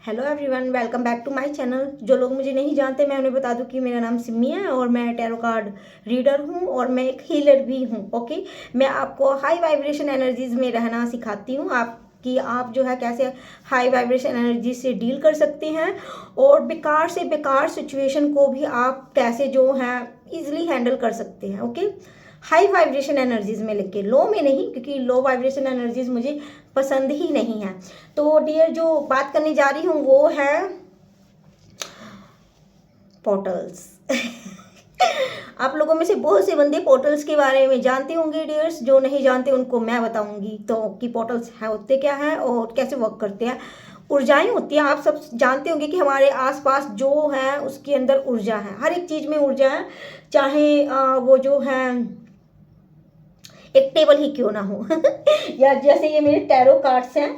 Hello everyone, welcome back to my channel. जो लोग मुझे नहीं जानते, मैं उन्हें बता दूं कि मेरा नाम सिमी है और मैं टैरो कार्ड रीडर हूं और मैं एक हीलर भी हूं। ओके, मैं आपको हाई वाइब्रेशन एनर्जीज में रहना सिखाती हूं, आप जो है कैसे हाई वाइब्रेशन एनर्जी से डील कर सकते हैं और बेकार से बेकार सिचुएशन को भी आप कैसे जो है इजीली हैंडल कर सकते हैं। ओके, हाई वाइब्रेशन एनर्जीज में लेके लो में नहीं, क्योंकि लो वाइब्रेशन एनर्जीज मुझे पसंद ही नहीं है। तो डियर, जो बात करने जा रही हूँ वो है पोर्टल्स। आप लोगों में से बहुत से बंदे पोर्टल्स के बारे में जानते होंगे डियर्स। जो नहीं जानते उनको मैं बताऊंगी तो कि पोर्टल्स है होते क्या हैं और कैसे वर्क करते हैं। ऊर्जाएं होती हैं, आप सब जानते होंगे कि हमारे आसपास जो है उसके अंदर ऊर्जा है। हर एक चीज़ में ऊर्जा है, चाहे वो जो है एक टेबल ही क्यों ना हो। या जैसे ये मेरे टैरो कार्ड्स हैं,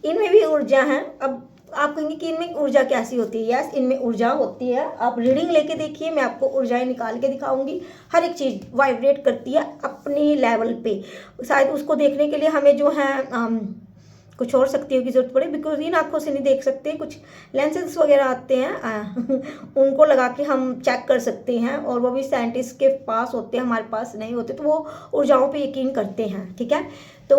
इनमें भी ऊर्जा है। अब आप कहेंगे कि इनमें ऊर्जा कैसी होती है? यस, इनमें ऊर्जा होती है। आप रीडिंग लेके देखिए, मैं आपको ऊर्जाएं निकाल के दिखाऊंगी। हर एक चीज़ वाइब्रेट करती है अपने लेवल पे। शायद उसको देखने के लिए हमें जो है कुछ और शक्तियों की जरूरत पड़े, बिकॉज इन आंखों से नहीं देख सकते। कुछ लेंसेज वगैरह आते हैं, उनको लगा के हम चेक कर सकते हैं, और वो भी साइंटिस्ट के पास होते हैं, हमारे पास नहीं होते। तो वो ऊर्जाओं पे यकीन करते हैं, ठीक है। तो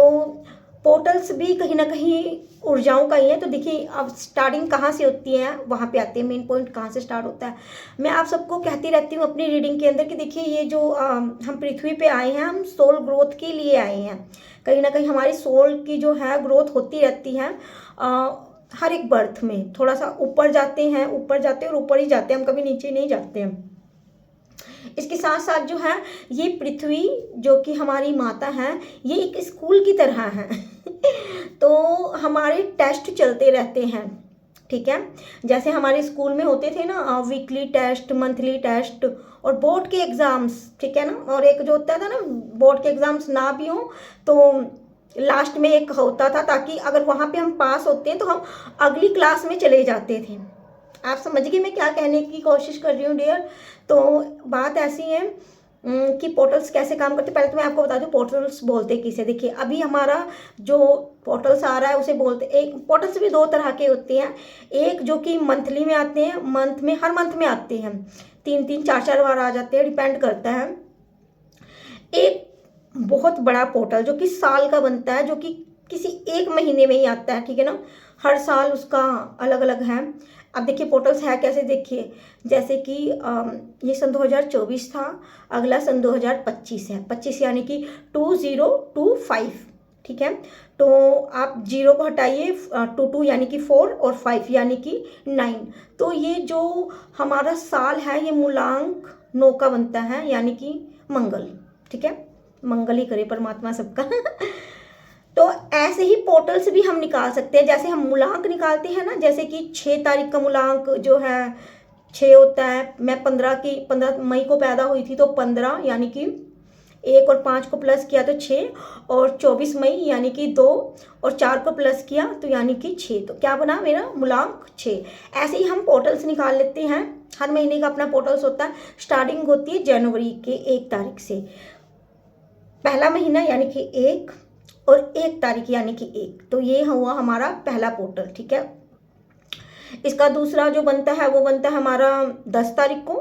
पोर्टल्स भी कहीं ना कहीं ऊर्जाओं का ही है। तो देखिए, अब स्टार्टिंग कहाँ से होती है वहाँ पे आते हैं, मेन पॉइंट कहाँ से स्टार्ट होता है। मैं आप सबको कहती रहती हूँ अपनी रीडिंग के अंदर कि देखिए, ये जो हम पृथ्वी पे आए हैं, हम सोल ग्रोथ के लिए आए हैं। कहीं ना कहीं हमारी सोल की जो है ग्रोथ होती रहती है। हर एक बर्थ में थोड़ा सा ऊपर जाते हैं, ऊपर जाते हैं और ऊपर ही जाते हैं, हम कभी नीचे नहीं जाते हैं। इसके साथ साथ जो है ये पृथ्वी जो कि हमारी माता है, ये एक स्कूल की तरह है। तो हमारे टेस्ट चलते रहते हैं, ठीक है। जैसे हमारे स्कूल में होते थे ना, वीकली टेस्ट, मंथली टेस्ट और बोर्ड के एग्ज़ाम्स, ठीक है ना। और एक जो होता था ना, बोर्ड के एग्ज़ाम्स ना भी हो तो लास्ट में एक होता था, ताकि अगर वहाँ पे हम पास होते हैं तो हम अगली क्लास में चले जाते थे। आप समझ गए मैं क्या कहने की कोशिश कर रही हूँ डियर। तो बात ऐसी है कि पोर्टल्स कैसे काम करते हैं। पहले तो मैं आपको बता दूं पोर्टल्स बोलते किसे। देखिए, अभी हमारा जो पोर्टल्स आ रहा है उसे बोलते, एक पोर्टल्स भी दो तरह के होते हैं। एक जो कि मंथली में आते हैं, मंथ में हर मंथ में आते हैं, 3-3 4-4 बार आ जाते हैं, डिपेंड करता है। एक बहुत बड़ा पोर्टल जो कि साल का बनता है, जो कि किसी एक महीने में ही आता है, ठीक है ना। हर साल उसका अलग अलग है। अब देखिए पोर्टल्स है कैसे, देखिए जैसे कि ये सन 2024 था, अगला सन 2025 है। 25 यानी कि 2025, ठीक है। तो आप जीरो को हटाइए, 22 यानी कि 4 और 5 यानी कि 9। तो ये जो हमारा साल है ये मूलांक 9 का बनता है, यानी कि मंगल, ठीक है। मंगल ही करे परमात्मा सबका। तो ऐसे ही पोर्टल्स भी हम निकाल सकते हैं। जैसे हम मूलांक निकालते हैं ना, जैसे कि 6 तारीख का मूलांक जो है 6 होता है। मैं 15 मई को पैदा हुई थी, तो 15 यानी कि 1 और 5 को प्लस किया तो 6, और 24 मई यानी कि 2 और 4 को प्लस किया तो यानी कि 6। तो क्या बना मेरा मूलांक 6। ऐसे ही हम पोर्टल्स निकाल लेते हैं। हर महीने का अपना पोर्टल्स होता है। स्टार्टिंग होती है जनवरी के 1 तारीख से, पहला महीना यानी कि 1 और 1 तारीख यानी कि 1। तो ये हुआ हमारा पहला पोर्टल, ठीक है। इसका दूसरा जो बनता है वो बनता है हमारा 10 तारीख को।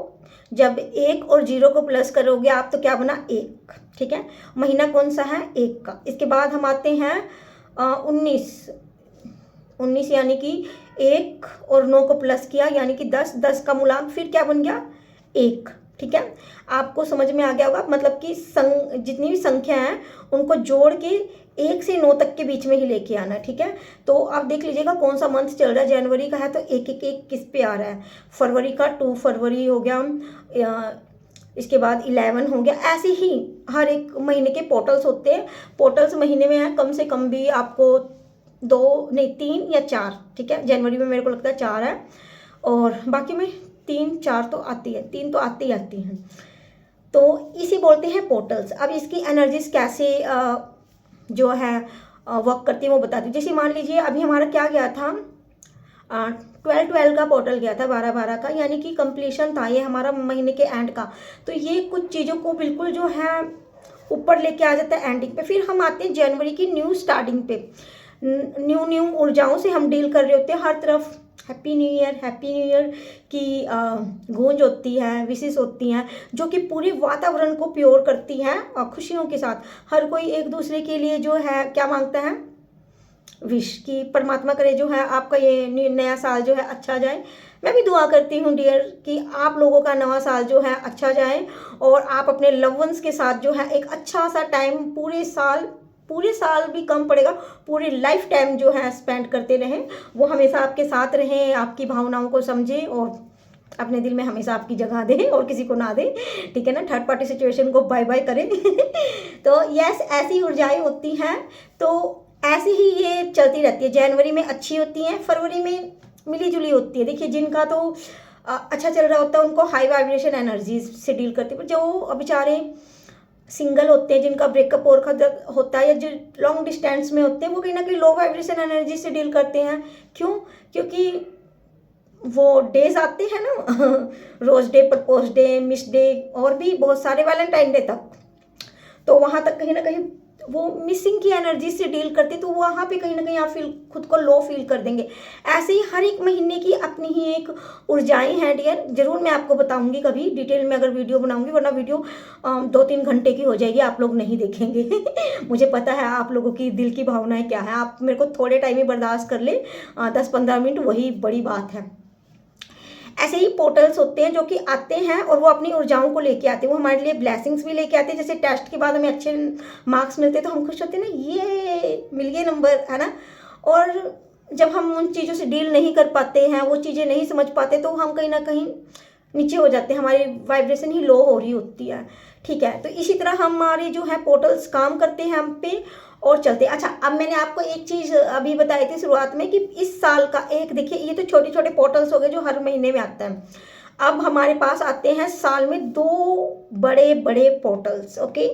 जब 1 और 0 को प्लस करोगे आप तो क्या बना 1, ठीक है। महीना कौन सा है 1 का। इसके बाद हम आते हैं 19 यानी कि 1 और 9 को प्लस किया यानी कि 10। 10 का मूलांक फिर क्या बन गया 1, ठीक है। आपको समझ में आ गया होगा, मतलब कि जितनी भी संख्या है उनको जोड़ के 1 से 9 तक के बीच में ही लेके आना, ठीक है। तो आप देख लीजिएगा कौन सा मंथ चल रहा है। जनवरी का है तो 1-1-1 किस पे आ रहा है। फरवरी का 2 फरवरी हो गया, इसके बाद 11 हो गया। ऐसे ही हर एक महीने के पोर्टल्स होते हैं। पोर्टल्स महीने में है कम से कम भी आपको 2 नहीं 3 या 4, ठीक है। जनवरी में मेरे को लगता है 4 है, और बाकी में 3-4 तो आती है, 3 तो आती आती हैं। तो इसी बोलते हैं पोर्टल्स। अब इसकी एनर्जीज कैसे जो है वर्क करती है वो बता दी। जैसे मान लीजिए अभी हमारा क्या गया था, 12-12 का पोर्टल गया था, 12-12 का, यानी कि कंप्लीशन था ये हमारा महीने के एंड का। तो ये कुछ चीज़ों को बिल्कुल जो है ऊपर लेके आ जाता है एंडिंग पे। फिर हम आते हैं जनवरी की न्यू स्टार्टिंग पे। न्यू न्यू ऊर्जाओं से हम डील कर रहे होते हैं, हर तरफ हैप्पी न्यू ईयर की गूंज होती है, विशेष होती हैं, जो कि पूरे वातावरण को प्योर करती हैं और खुशियों के साथ हर कोई एक दूसरे के लिए जो है क्या मांगता है, विश की परमात्मा करे जो है आपका ये नया साल जो है अच्छा जाए। मैं भी दुआ करती हूँ डियर कि आप लोगों का नवा साल जो है अच्छा जाए और आप अपने लव वंस के साथ जो है एक अच्छा सा टाइम पूरे साल भी कम पड़ेगा, पूरी लाइफ टाइम जो है स्पेंड करते रहें। वो हमेशा आपके साथ रहें, आपकी भावनाओं को समझें और अपने दिल में हमेशा आपकी जगह दें और किसी को ना दें, ठीक है ना। थर्ड पार्टी सिचुएशन को बाय बाय करें तो यस, ऐसी ऊर्जाएं होती हैं, तो ऐसे ही ये चलती रहती है। जनवरी में अच्छी होती हैं, फरवरी में मिली जुली होती है। देखिए जिनका तो अच्छा चल रहा होता है उनको हाई वाइब्रेशन एनर्जी से डील करती है, पर जो बेचारे सिंगल होते हैं, जिनका ब्रेकअप होता है या जो लॉन्ग डिस्टेंस में होते हैं, वो कहीं ना कहीं लो वाइब्रेशन एनर्जी से डील करते हैं। क्यों? क्योंकि वो डेज आते हैं ना rose day, propose day, miss day और भी बहुत सारे, वैलेंटाइन डे तक, तो वहाँ तक कहीं ना कहीं वो मिसिंग की एनर्जी से डील करते, तो वहाँ पे कहीं ना कहीं आप खुद को लो फील कर देंगे। ऐसे ही हर एक महीने की अपनी ही एक ऊर्जाएं हैं डियर। जरूर मैं आपको बताऊंगी कभी डिटेल में अगर वीडियो बनाऊंगी, वरना वीडियो 2-3 घंटे की हो जाएगी, आप लोग नहीं देखेंगे मुझे पता है आप लोगों की दिल की भावनाएं क्या है, आप मेरे को थोड़े टाइम ही बर्दाश्त कर ले, 10-15 मिनट वही बड़ी बात है। ऐसे ही पोर्टल्स होते हैं जो कि आते हैं और वो अपनी ऊर्जाओं को लेके आते हैं, वो हमारे लिए ब्लेसिंग्स भी लेके आते हैं। जैसे टेस्ट के बाद हमें अच्छे मार्क्स मिलते हैं तो हम खुश होते हैं ना, ये मिल गए नंबर, है ना। और जब हम उन चीज़ों से डील नहीं कर पाते हैं, वो चीज़ें नहीं समझ पाते, तो हम कहीं ना कहीं नीचे हो जाते हैं, हमारी वाइब्रेशन ही लो हो रही होती है, ठीक है। तो इसी तरह हमारे जो है पोर्टल्स काम करते हैं हम पे और चलते। अच्छा, अब मैंने आपको एक चीज़ अभी बताई थी शुरुआत में कि इस साल का एक, देखिए ये तो छोटे छोटे पोर्टल्स हो गए जो हर महीने में आता है। अब हमारे पास आते हैं साल में 2 बड़े बड़े पोर्टल्स, ओके।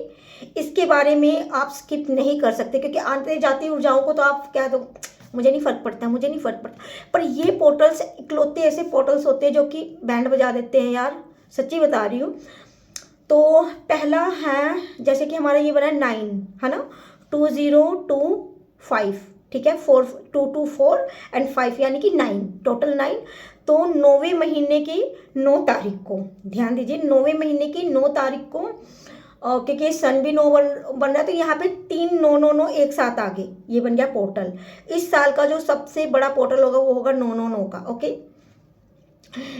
इसके बारे में आप स्किप नहीं कर सकते, क्योंकि आते जाती ऊर्जाओं को तो आप क्या दो, मुझे नहीं फ़र्क पड़ता, मुझे नहीं फ़र्क पड़ता, पर ये पोर्टल्स इकलौते ऐसे पोर्टल्स होते हैं जो कि बैंड बजा देते हैं यार, सच्ची बता रही हूँ। तो पहला है, जैसे कि हमारा ये बना 9, है ना, 2025, ठीक है, 2 एंड 5 यानी कि 9, टोटल 9। तो 9वें महीने की 9 तारीख को, ध्यान दीजिए, 9वें महीने की 9 तारीख को, क्योंकि सन भी 9 बन रहा है, तो यहाँ पे 3 9 9 9 एक साथ आ गए, ये बन गया पोर्टल। इस साल का जो सबसे बड़ा पोर्टल होगा वो होगा 9 9 9 का, ओके।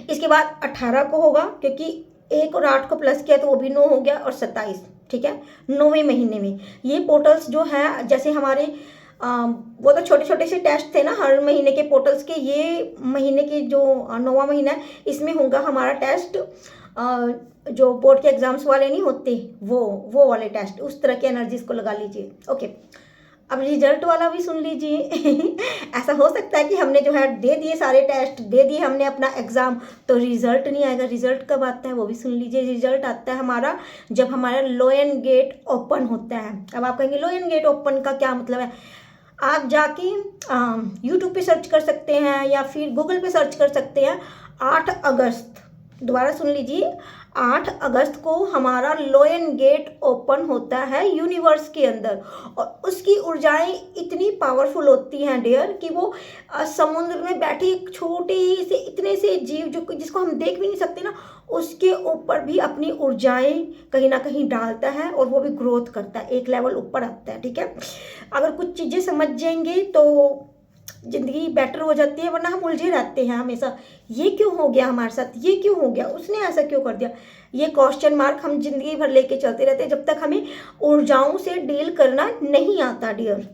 इसके बाद 18 को होगा, क्योंकि 1 और 8 को प्लस किया तो वो भी 9 हो गया, और 27, ठीक है, 9वें महीने में। ये पोर्टल्स जो है, जैसे हमारे वो तो छोटे छोटे से टेस्ट थे ना हर महीने के पोर्टल्स के, ये महीने के जो 9वां महीना है, इसमें होगा हमारा टेस्ट, जो बोर्ड के एग्जाम्स वाले नहीं होते, वो वाले टेस्ट, उस तरह की एनर्जीज को लगा लीजिए, ओके। अब रिजल्ट वाला भी सुन लीजिए ऐसा हो सकता है कि हमने जो है दे दिए, सारे टेस्ट दे दिए हमने, अपना एग्ज़ाम, तो रिजल्ट नहीं आएगा। रिजल्ट कब आता है वो भी सुन लीजिए। रिजल्ट आता है हमारा जब हमारा लोयन गेट ओपन होता है। अब आप कहेंगे लोयन गेट ओपन का क्या मतलब है? आप जाके यूट्यूब पे सर्च कर सकते हैं या फिर गूगल पे सर्च कर सकते हैं। 8 अगस्त, दोबारा सुन लीजिए, 8 अगस्त को हमारा लोयन गेट ओपन होता है यूनिवर्स के अंदर, और उसकी ऊर्जाएं इतनी पावरफुल होती हैं डियर कि वो समुद्र में बैठे एक छोटे से इतने से जीव जो जिसको हम देख भी नहीं सकते ना, उसके ऊपर भी अपनी ऊर्जाएं कहीं ना कहीं डालता है और वो भी ग्रोथ करता है, एक लेवल ऊपर आता है, ठीक है। अगर कुछ चीज़ें समझ जाएंगे तो ज़िंदगी बेटर हो जाती है, वरना हम उलझे रहते हैं हमेशा, ये क्यों हो गया हमारे साथ, ये क्यों हो गया, उसने ऐसा क्यों कर दिया, ये क्वेश्चन मार्क हम जिंदगी भर लेके चलते रहते हैं जब तक हमें ऊर्जाओं से डील करना नहीं आता डियर।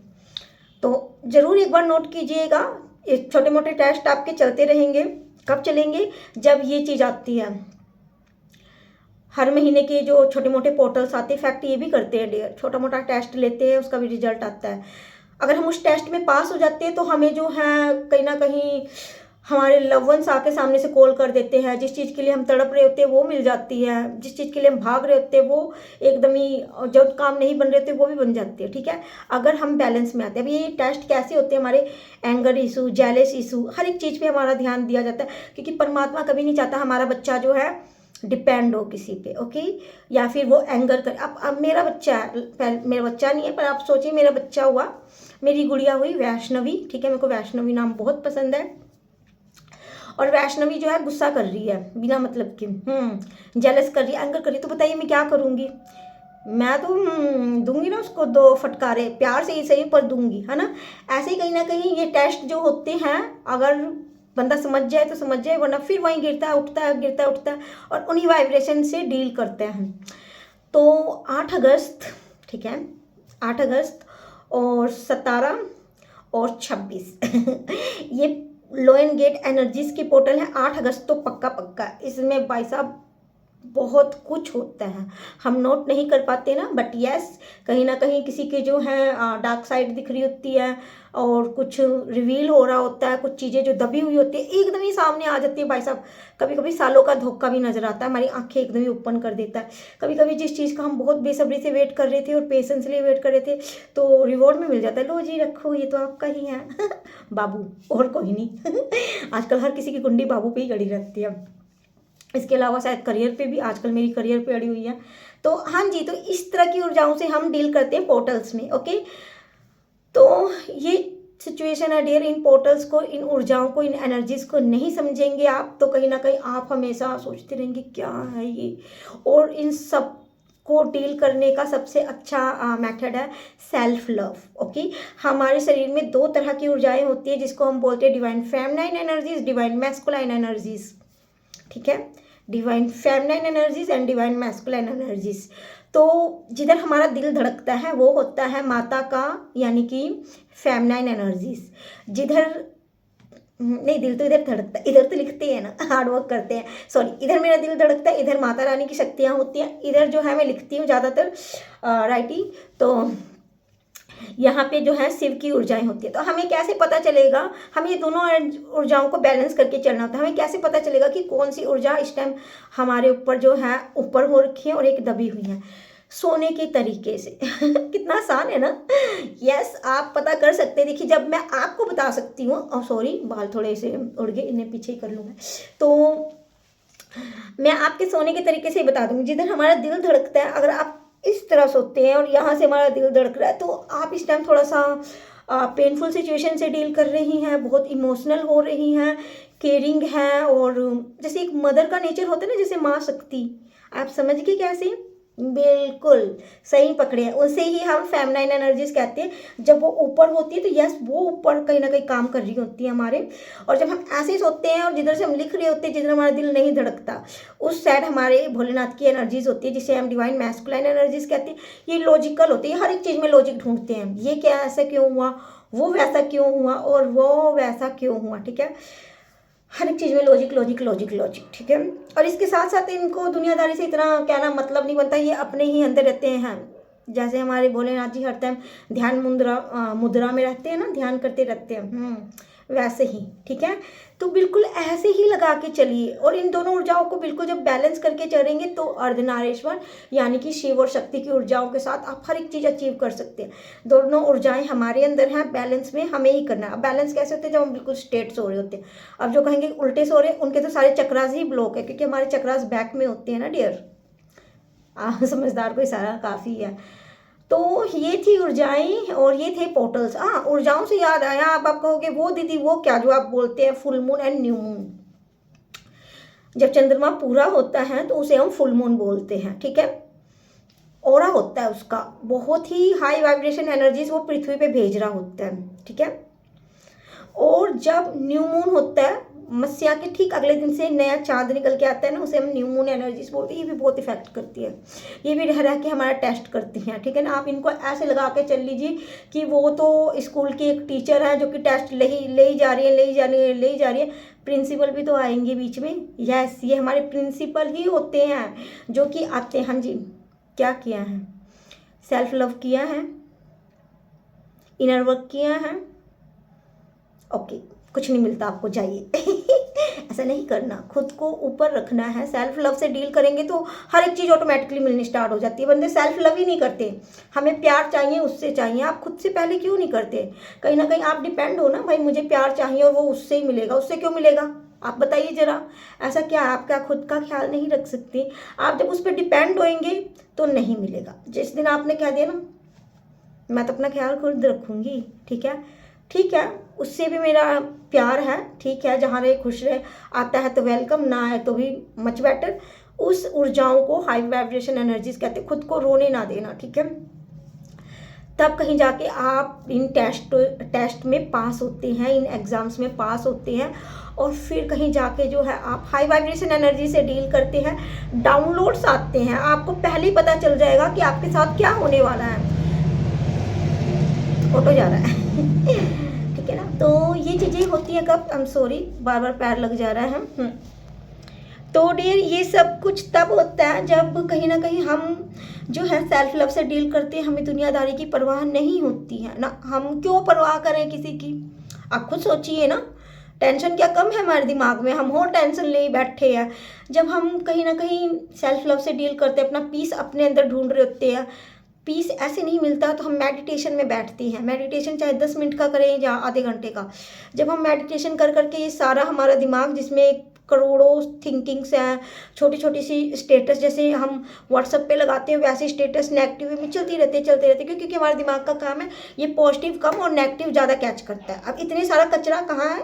तो ज़रूर एक बार नोट कीजिएगा, ये छोटे मोटे टेस्ट आपके चलते रहेंगे। कब चलेंगे? जब ये चीज़ आती है, हर महीने के जो छोटे मोटे पोर्टल्स आते हैं, फैक्ट ये भी करते हैं डियर, छोटा मोटा टेस्ट लेते हैं, उसका भी रिजल्ट आता है। अगर हम उस टेस्ट में पास हो जाते हैं तो हमें जो है कहीं ना कहीं हमारे लव वंस आके सामने से कॉल कर देते हैं, जिस चीज़ के लिए हम तड़प रहे होते हैं वो मिल जाती है, जिस चीज़ के लिए हम भाग रहे होते हैं वो एकदम ही, जो काम नहीं बन रहे होते वो भी बन जाती है, ठीक है, अगर हम बैलेंस में आते हैं। अब ये टेस्ट कैसे होते हैं? हमारे एंगर इशू, जेलस इशू, हर एक चीज़ पे हमारा ध्यान दिया जाता है, क्योंकि परमात्मा कभी नहीं चाहता हमारा बच्चा जो है डिपेंड हो किसी पे, ओके, या फिर वो एंगर कर। अब मेरा बच्चा है, मेरा बच्चा नहीं है, पर आप सोचिए मेरा बच्चा हुआ, मेरी गुड़िया हुई वैष्णवी, ठीक है, मेरे को वैष्णवी नाम बहुत पसंद है। और वैष्णवी जो है गुस्सा कर रही है बिना मतलब के, जेलस कर रही है, एंगर कर रही है। तो बताइए मैं क्या करूँगी? मैं तो दूंगी ना उसको 2 फटकारे, प्यार से ही सही पर दूंगी, है ना। ऐसे ही कहीं ना कहीं ये टेस्ट जो होते हैं, अगर बंदा समझ जाए तो समझ जाए, वरना फिर वहीं गिरता है उठता है, गिरता है उठता है, और उन्हीं वाइब्रेशन से डील करते हैं। तो 8 अगस्त, ठीक है, 8 अगस्त और 17 और 26 ये लोएन गेट एनर्जीज की पोर्टल है। 8 अगस्त तो पक्का पक्का, इसमें भाई साहब बहुत कुछ होता है, हम नोट नहीं कर पाते ना, बट यस कहीं ना कहीं किसी के जो है डार्क साइड दिख रही होती है, और कुछ रिवील हो रहा होता है, कुछ चीज़ें जो दबी हुई होती है एकदम ही सामने आ जाती है भाई साहब। कभी कभी सालों का धोखा भी नजर आता है, हमारी आंखें एकदम ही ओपन कर देता है। कभी कभी जिस चीज़ का हम बहुत बेसब्री से वेट कर रहे थे और पेशेंसली वेट कर रहे थे, तो रिवॉर्ड में मिल जाता है, लो जी रखो ये तो आपका ही है बाबू, और कोई नहीं आजकल हर किसी की कुंडी बाबू पे ही गड़ी रहती है। इसके अलावा शायद करियर पे भी, आजकल मेरी करियर पे अड़ी हुई है। तो हाँ जी, तो इस तरह की ऊर्जाओं से हम डील करते हैं पोर्टल्स में। ओके, तो ये सिचुएशन है डियर। इन पोर्टल्स को, इन ऊर्जाओं को, इन एनर्जीज को नहीं समझेंगे आप तो कहीं ना कहीं आप हमेशा सोचते रहेंगे क्या है ये। और इन सब को डील करने का सबसे अच्छा मेथड है सेल्फ लव। ओके, हमारे शरीर में 2 तरह की ऊर्जाएं होती है, जिसको हम बोलते हैं divine feminine energies, divine masculine energies, ठीक है, divine feminine energies and divine masculine energies. तो जिधर हमारा दिल धड़कता है वो होता है माता का, यानी कि फेमिनाइन एनर्जीज। जिधर नहीं, दिल तो इधर धड़कता है, इधर तो लिखते हैं ना, हार्ड वर्क करते हैं, सॉरी, इधर मेरा दिल धड़कता है, इधर माता रानी की शक्तियाँ होती हैं, इधर जो है मैं लिखती हूँ ज़्यादातर राइटिंग। तो यहाँ पे जो है शिव की ऊर्जाएं होती है। तो हमें कैसे पता चलेगा, हमें ये दोनों ऊर्जाओं को बैलेंस करके चलना होता है। हमें कैसे पता चलेगा कि कौन सी ऊर्जा इस टाइम हमारे ऊपर जो है ऊपर हो रखी है और एक दबी हुई है? सोने के तरीके से कितना आसान है ना। यस, आप पता कर सकते हैं। देखिए, जब मैं आपको बता सकती हूँ, सॉरी बाल थोड़े से उड़ गए, इन्हें पीछे ही कर लूँगा। तो मैं आपके सोने के तरीके से बता दूंगी। जिधर हमारा दिल धड़कता है, अगर आप इस तरह सोते हैं और यहाँ से हमारा दिल धड़क रहा है, तो आप इस टाइम थोड़ा सा पेनफुल सिचुएशन से डील कर रही हैं, बहुत इमोशनल हो रही हैं, केयरिंग हैं, और जैसे एक मदर का नेचर होता है ना, जैसे माँ शक्ति, आप समझ गए कैसे? बिल्कुल सही पकड़े हैं, उसे ही हम फेमिनाइन एनर्जीज कहते हैं। जब वो ऊपर होती है तो यस, वो ऊपर कहीं ना कहीं काम कर रही होती है हमारे। और जब हम ऐसे सोते हैं और जिधर से हम लिख रहे होते हैं, जिधर हमारा दिल नहीं धड़कता, उस साइड हमारे भोलेनाथ की एनर्जीज होती है, जिसे हम डिवाइन मैस्कुलाइन एनर्जीज कहते हैं। ये लॉजिकल होती है, हर एक चीज़ में लॉजिक ढूंढते हैं, ये क्या ऐसा क्यों हुआ, वो वैसा क्यों हुआ, और वो वैसा क्यों हुआ, ठीक है। हर एक चीज़ में लॉजिक लॉजिक लॉजिक लॉजिक, ठीक है। और इसके साथ साथ इनको दुनियादारी से इतना कहना मतलब नहीं बनता, ये अपने ही अंदर रहते हैं। जैसे हमारे भोलेनाथ जी हर टाइम ध्यान मुद्रा में रहते हैं ना, ध्यान करते रहते हैं, वैसे ही, ठीक है। तो बिल्कुल ऐसे ही लगा के चलिए, और इन दोनों ऊर्जाओं को बिल्कुल जब बैलेंस करके चलेंगे तो अर्धनारीश्वर यानी कि शिव और शक्ति की ऊर्जाओं के साथ आप हर एक चीज़ अचीव कर सकते हैं। दोनों ऊर्जाएं हमारे अंदर हैं, बैलेंस में हमें ही करना है। अब बैलेंस कैसे होते हैं? जब हम बिल्कुल स्ट्रेट सो रहे होते हैं। अब जो कहेंगे उल्टे सो रहे हैं, उनके तो सारे चक्रास ही ब्लॉक है, क्योंकि हमारे चक्रास बैक में होते हैं ना डियर। समझदार को इशारा काफ़ी है। तो ये थी ऊर्जाएं और ये थे पोर्टल्स। हाँ, ऊर्जाओं से याद आया, आप कहोगे वो दीदी वो क्या जो आप बोलते हैं full moon and new moon. जब चंद्रमा पूरा होता है तो उसे हम फुल मून बोलते हैं, ठीक है। ऑरा होता है उसका, बहुत ही हाई वाइब्रेशन एनर्जीज वो पृथ्वी पे भेज रहा होता है, ठीक है। और जब न्यू मून होता है, मस्या के ठीक अगले दिन से नया चांद निकल के आता है ना, उसे हम न्यू मून एनर्जीज बोलते हैं। ये भी बहुत इफेक्ट करती है, ये भी रह के हमारा टेस्ट करती हैं, ठीक है ना। आप इनको ऐसे लगा के चल लीजिए कि वो तो स्कूल की एक टीचर है जो कि टेस्ट ले ही जा रही है। प्रिंसिपल भी तो आएंगे बीच में। यस, ये हमारे प्रिंसिपल ही होते हैं जो कि आते हैं। हाँ जी, क्या किया है? सेल्फ लव किया है, इनर वर्क किया है। ओके, कुछ नहीं मिलता आपको, जाइए ऐसा नहीं करना, खुद को ऊपर रखना है। सेल्फ लव से डील करेंगे तो हर एक चीज़ ऑटोमेटिकली मिलनी स्टार्ट हो जाती है। बंदे सेल्फ लव ही नहीं करते, हमें प्यार चाहिए उससे चाहिए। आप खुद से पहले क्यों नहीं करते? कहीं ना कहीं आप डिपेंड हो ना, भाई मुझे प्यार चाहिए और वो उससे ही मिलेगा। उससे क्यों मिलेगा? आप बताइए जरा, ऐसा क्या आप क्या खुद का ख्याल नहीं रख सकते? आप जब उस पर डिपेंड होएंगे तो नहीं मिलेगा। जिस दिन आपने कह दिया ना मैं तो अपना ख्याल खुद रखूँगी, ठीक है, ठीक है, उससे भी मेरा प्यार है, ठीक है, जहाँ रहे खुश रहे, आता है तो वेलकम, ना है तो भी मच बेटर। उस ऊर्जाओं को हाई वाइब्रेशन एनर्जीज कहते हैं। खुद को रोने ना देना, ठीक है, तब कहीं जाके आप इन टेस्ट में पास होते हैं, इन एग्ज़ाम्स में पास होते हैं, और फिर कहीं जाके जो है आप हाई वाइब्रेशन एनर्जी से डील करते हैं, डाउनलोड्स आते हैं, आपको पहले ही पता चल जाएगा कि आपके साथ क्या होने वाला है। ऑटो जा रहा है ठीक है ना। तो ये चीज़ें होती हैं कब, आई एम सॉरी, बार बार पैर लग जा रहा है। तो डियर ये सब कुछ तब होता है जब कहीं ना कहीं हम जो है सेल्फ लव से डील करते हैं, हमें दुनियादारी की परवाह नहीं होती है ना। हम क्यों परवाह करें किसी की, आप खुद सोचिए ना। टेंशन क्या कम है हमारे दिमाग में, हम और टेंशन ले बैठे हैं। जब हम कहीं ना कहीं सेल्फ लव से डील करते हैं, अपना पीस अपने अंदर ढूंढ रहे होते हैं, पीस ऐसे नहीं मिलता तो हम मेडिटेशन में बैठते हैं। मेडिटेशन चाहे 10 मिनट का करें या आधे घंटे का, जब हम मेडिटेशन कर करके ये सारा हमारा दिमाग जिसमें करोड़ों थिंकिंग्स हैं, छोटी छोटी सी स्टेटस जैसे हम व्हाट्सएप पे लगाते हैं वैसे स्टेटस नेगेटिव में चलती रहती है क्योंकि हमारे दिमाग का काम है ये पॉजिटिव कम और नेगेटिव ज़्यादा कैच करता है। अब इतने सारा कचरा कहाँ है,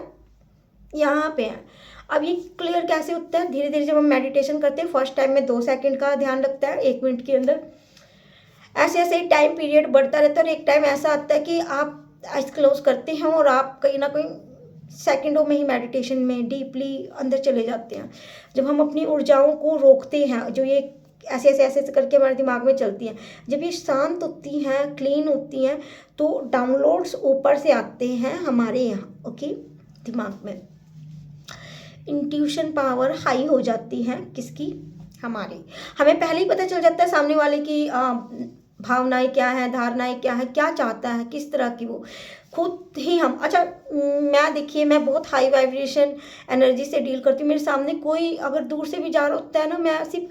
यहाँ पे है। अब ये क्लियर कैसे होता है, धीरे धीरे जब हम मेडिटेशन करते हैं, फर्स्ट टाइम में 2 सेकंड का ध्यान लगता है, 1 मिनट के अंदर ऐसे ऐसे टाइम पीरियड बढ़ता रहता है, और एक टाइम ऐसा आता है कि आप आइज क्लोज करते हैं और आप कहीं ना कहीं सेकंडों में ही मेडिटेशन में डीपली अंदर चले जाते हैं। जब हम अपनी ऊर्जाओं को रोकते हैं, जो ये ऐसे ऐसे ऐसे करके हमारे दिमाग में चलती हैं, जब ये शांत होती हैं, क्लीन होती हैं, तो डाउनलोड्स ऊपर से आते हैं हमारे यहाँ, ओके, दिमाग में इंट्यूशन पावर हाई हो जाती है। किसकी, हमारी। हमें पहले ही पता चल जाता है सामने वाले की भावनाएं क्या है, धारणाएं क्या है, क्या चाहता है, किस तरह की वो खुद ही हम। अच्छा, मैं देखिए, मैं बहुत हाई वाइब्रेशन एनर्जी से डील करती हूँ। मेरे सामने कोई अगर दूर से भी जा रहा होता है ना, मैं सिर्फ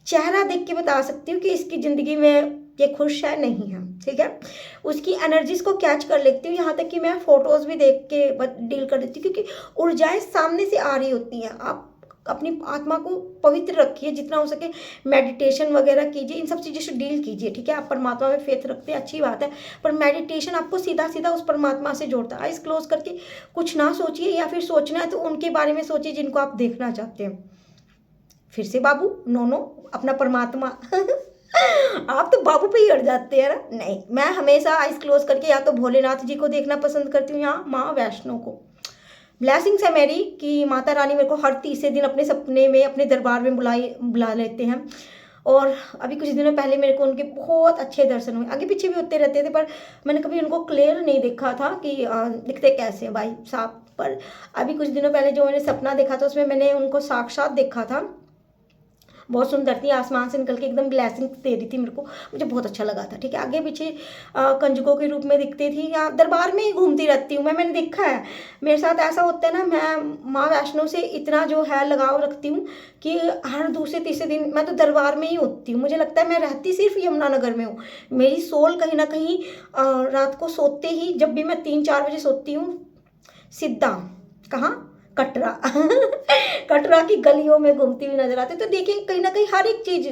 चेहरा देख के बता सकती हूँ कि इसकी ज़िंदगी में ये खुश है नहीं है, ठीक है। उसकी एनर्जीज को कैच कर लेती हूँ, यहाँ तक कि मैं फोटोज़ भी देख के डील कर देती हूँ, क्योंकि ऊर्जाएं सामने से आ रही होती हैं। आप अपनी आत्मा को पवित्र रखिए, जितना हो सके मेडिटेशन वगैरह कीजिए, इन सब चीज़ों से डील कीजिए, ठीक है। आप परमात्मा में फेथ रखते हैं, अच्छी बात है, पर मेडिटेशन आपको सीधा सीधा उस परमात्मा से जोड़ता है। आइज क्लोज करके कुछ ना सोचिए, या फिर सोचना है तो उनके बारे में सोचिए जिनको आप देखना चाहते हैं। फिर से बाबू, नो अपना परमात्मा आप तो बाबू पे ही अड़ जाते हैं ना। नहीं, मैं हमेशा आइज क्लोज करके या तो भोलेनाथ जी को देखना पसंद करती हूँ, या माँ वैष्णो को। ब्लेसिंग्स है मेरी कि माता रानी मेरे को हर तीसरे दिन अपने सपने में, अपने दरबार में बुला लेते हैं। और अभी कुछ दिनों पहले मेरे को उनके बहुत अच्छे दर्शन हुए, आगे पीछे भी होते रहते थे, पर मैंने कभी उनको क्लियर नहीं देखा था कि दिखते कैसे हैं भाई साहब। पर अभी कुछ दिनों पहले जो मैंने सपना देखा था, उसमें मैंने उनको साक्षात देखा था। बहुत सुंदर थी, आसमान से निकल के एकदम ब्लेसिंग दे रही थी मेरे को, मुझे बहुत अच्छा लगा था, ठीक है। आगे पीछे कंजकों के रूप में दिखती थी, या दरबार में ही घूमती रहती हूँ मैंने देखा है। मेरे साथ ऐसा होता है ना, मैं माँ वैष्णो से इतना जो है लगाव रखती हूँ कि हर दूसरे तीसरे दिन मैं तो दरबार में ही होती हूँ। मुझे लगता है मैं रहती सिर्फ यमुनानगर में हूँ। मेरी सोल कहीं ना कहीं रात को सोते ही, जब भी मैं 3-4 बजे सोती हूँ, सीधा कहाँ, कटरा कटरा की गलियों में घूमती हुई नजर आती। तो देखिए, कहीं ना कहीं हर एक चीज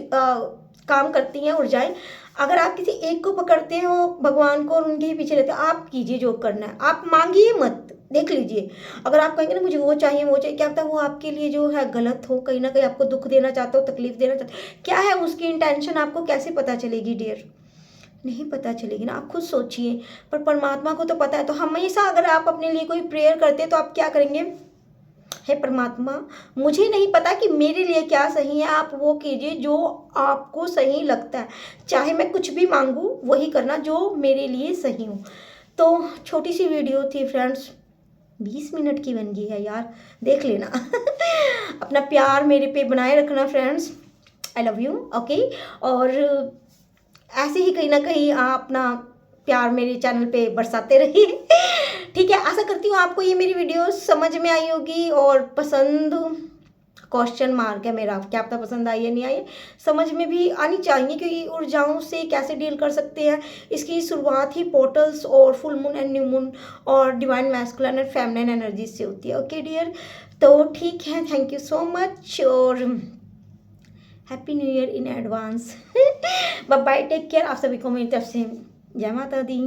काम करती हैं ऊर्जाएं। अगर आप किसी एक को पकड़ते हो भगवान को और उनके ही पीछे रहते हो, आप कीजिए जो करना है, आप मांगिए मत, देख लीजिए। अगर आप कहेंगे ना मुझे वो चाहिए वो चाहिए, क्या पता वो आपके लिए जो है गलत हो, कहीं ना कहीं आपको दुख देना चाहते हो, तकलीफ देना चाहते हो। क्या है उसकी इंटेंशन, आपको कैसे पता चलेगी डियर, नहीं पता चलेगी ना। आप खुद सोचिए, पर परमात्मा को तो पता है। तो हमेशा अगर आप अपने लिए कोई प्रेयर करते हैं तो आप क्या करेंगे, हे परमात्मा, मुझे नहीं पता कि मेरे लिए क्या सही है, आप वो कीजिए जो आपको सही लगता है, चाहे मैं कुछ भी मांगूं वही करना जो मेरे लिए सही हो। तो छोटी सी वीडियो थी फ्रेंड्स, 20 मिनट की बन गई है यार, देख लेना अपना प्यार मेरे पे बनाए रखना friends, I love you, okay. और ऐसे ही कहीं ना कहीं आप अपना प्यार मेरे चैनल पे बरसाते रहिए ठीक है। आशा करती हूँ आपको ये मेरी वीडियो समझ में आई होगी और पसंद, क्वेश्चन मार्क है मेरा, क्या पता पसंद आई है नहीं आई, समझ में भी आनी चाहिए कि ऊर्जाओं से कैसे डील कर सकते हैं। इसकी शुरुआत ही पोर्टल्स और full moon and new moon और divine masculine and feminine energy से होती है, ओके डियर। तो ठीक है, थैंक यू सो मच और happy new year in advance bye bye, take care. आप सभी को मेरी तरफ से जय माता दी।